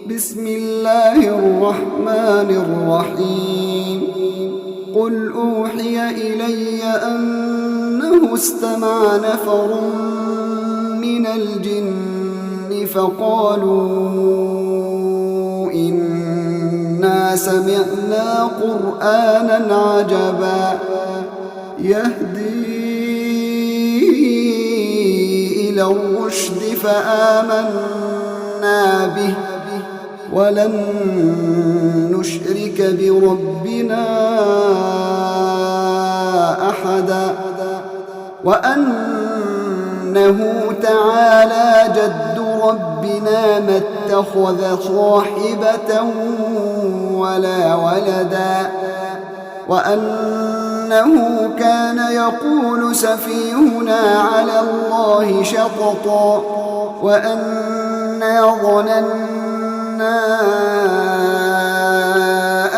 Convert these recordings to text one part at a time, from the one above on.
بسم الله الرحمن الرحيم قل أوحي إلي أنه استمع نفر من الجن فقالوا إنا سمعنا قرآنا عجبا يهدي إلى الرشد فآمنا به ولن نشرك بربنا أحدا وأنه تعالى جد ربنا ما اتخذ صاحبة ولا ولدا وأنه كان يقول سفيهنا على الله شططا وأنا ظننا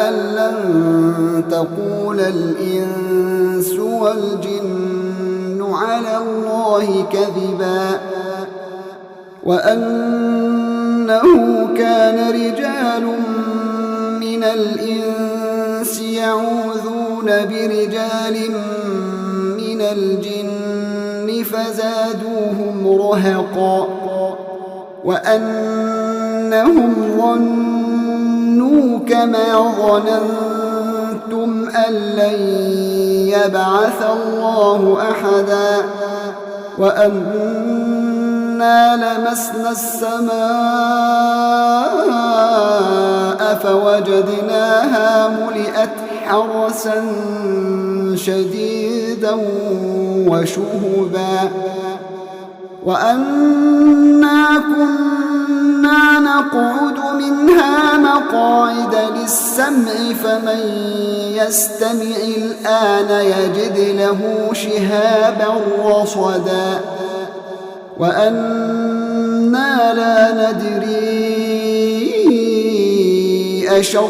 أن لن تقول الإنس والجن على الله كذبا وأنه كان رجال من الإنس يعوذون برجال من الجن فزادوهم رهقا وأنهم ظنوا كما ظننتم أن لن يبعث الله أحدا وأنا لمسنا السماء فوجدناها ملئت حرسا شديدا وشهبا وأنا كنا نقعد منها مقاعد للسمع فمن يستمع الآن يجد له شهابا رصدا وأنا لا ندري أشر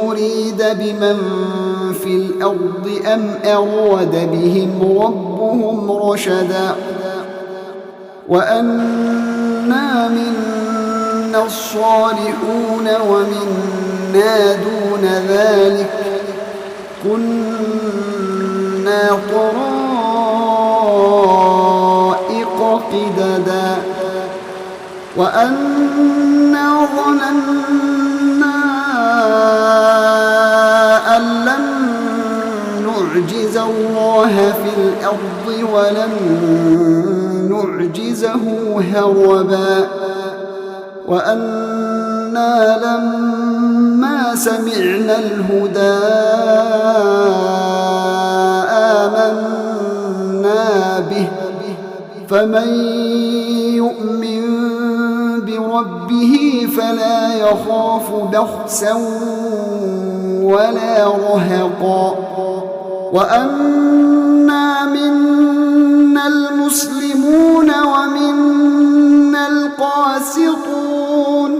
أريد بمن في الأرض أم أراد بهم ربهم رشدا وأنا منا الصالحون ومنا دون ذلك كنا طرائق قددا وأنا ظننا أن لن نعجز الله في الأرض ولن نعجزه هربا وأنا لما سمعنا الهدى آمنا به فمن يؤمن بربه فلا يخاف بخسا ولا رهقا وأنا منا المسلمون ومنا القاسطون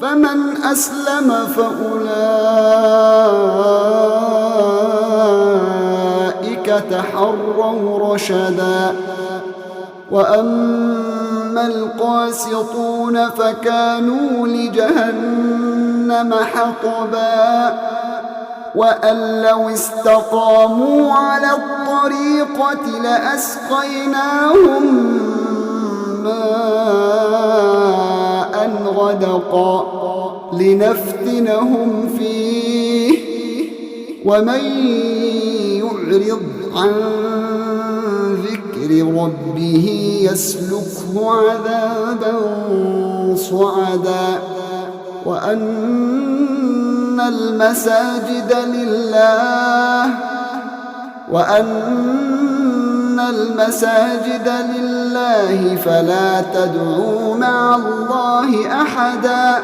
فمن أسلم فأولئك تحروا رشدا وأما القاسطون فكانوا لجهنم حطبا وأن لو استقاموا على الطريقة لأسقيناهم ماء غدقا لنفتنهم فيه ومن يعرض عن ذكر ربه يسلكه عذابا صعدا وأن المساجد لله فلا تدعوا مع الله أحدا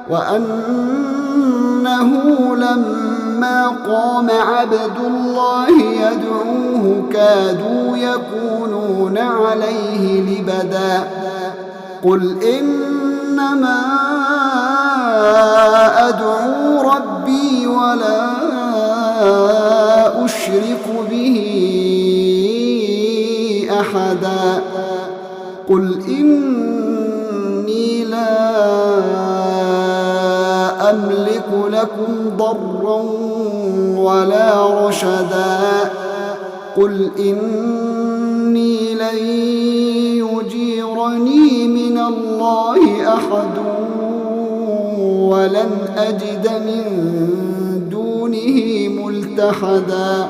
وأنه لما قام عبد الله يدعوه كادوا يكونون عليه لبدا قل إنما أدعو ربي ولا أشرك به أحدا قل إني لا أملك لكم ضرا ولا رشدا قل إني لن يجيرني من الله أحد ولن أجد من دونه ملتحدا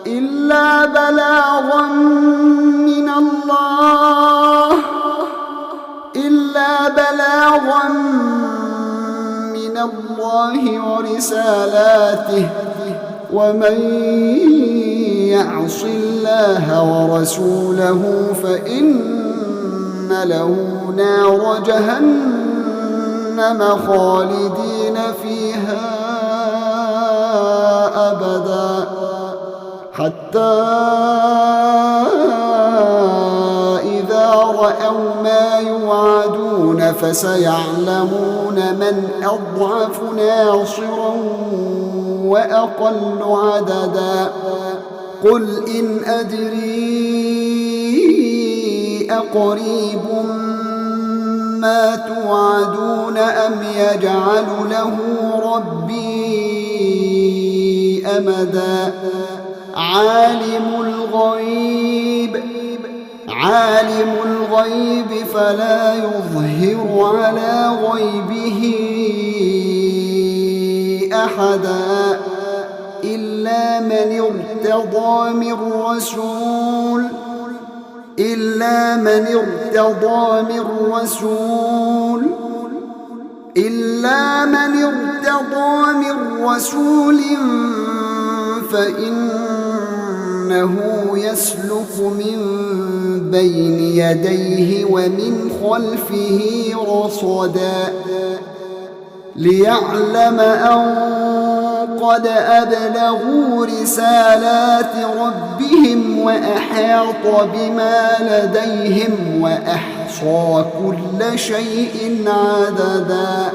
إلا بلاغا من الله ورسالاته ومن يعص الله ورسوله فإن له نار جهنم خالدين فيها أبدا حتى إذا رأوا ما يوعدون فسيعلمون من أضعف ناصرا وأقل عددا قل إن أدري أقريب ما توعدون أم يجعل له ربي أمدا عالم الغيب فلا يظهر على غيبه أحدا إلا من ارتضى من رسول فإنه يسلك من بين يديه ومن خلفه رصدا ليعلم أن قد أبلغوا رسالات ربهم وأحاط بما لديهم وأحصى كل شيء عددا